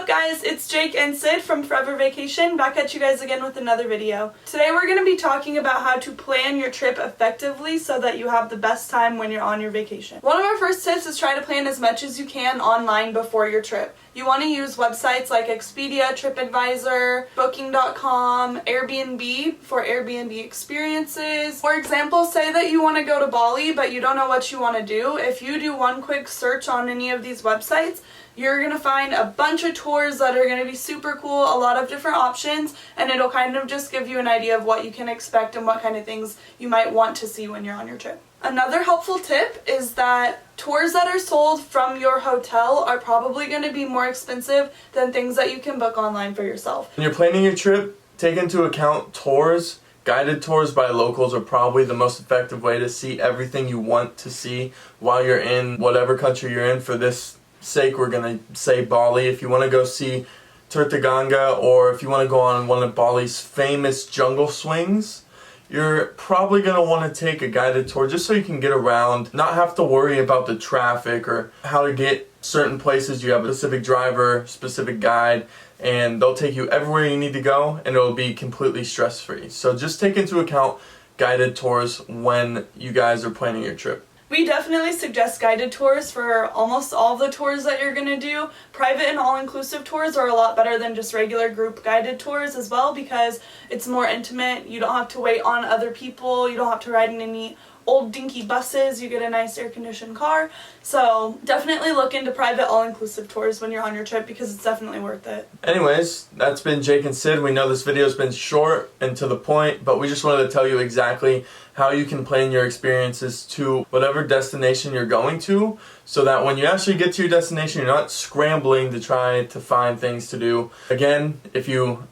guys, it's Jake and Sid from ForeverVacation, back at you guys again with another video. Today we're going to be talking about how to plan your trip effectively so that you have the best time when you're on your vacation. One of our first tips is try to plan as much as you can online before your trip. You want to use websites like Expedia, TripAdvisor, Booking.com, Airbnb for Airbnb experiences. For example, say that you want to go to Bali but you don't know what you want to do. If you do one quick search on any of these websites, you're going to find a bunch of tours that are going to be super cool, a lot of different options, and it'll kind of just give you an idea of what you can expect and what kind of things you might want to see when you're on your trip. Another helpful tip is that tours that are sold from your hotel are probably going to be more expensive than things that you can book online for yourself. When you're planning your trip, take into account tours. Guided tours by locals are probably the most effective way to see everything you want to see while you're in whatever country you're in. For this sake, we're going to say Bali. If you want to go see Turtaganga, or if you want to go on one of Bali's famous jungle swings, you're probably going to want to take a guided tour just so you can get around, not have to worry about the traffic or how to get certain places. You have a specific driver, specific guide, and they'll take you everywhere you need to go, and it'll be completely stress-free. So just take into account guided tours when you guys are planning your trip. We definitely suggest guided tours for almost all the tours that you're going to do. Private and all-inclusive tours are a lot better than just regular group guided tours as well, because it's more intimate. You don't have to wait on other people. You don't have to ride in any old dinky buses. You get a nice air-conditioned car. So definitely look into private all-inclusive tours when you're on your trip, because it's definitely worth it. Anyways, that's been Jake and Sid. We know this video's been short and to the point, but we just wanted to tell you exactly how you can plan your experiences to whatever destination you're going to, so that when you actually get to your destination, you're not scrambling to try to find things to do. Again, if you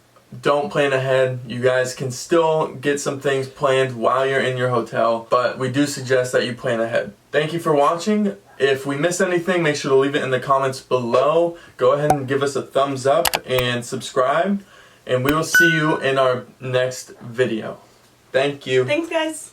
don't plan ahead, you guys can still get some things planned while you're in your hotel, but we do suggest that you plan ahead. Thank you for watching. If we missed anything, make sure to leave it in the comments below. Go ahead and give us a thumbs up and subscribe, and we will see you in our next video. Thank you. Thanks, guys.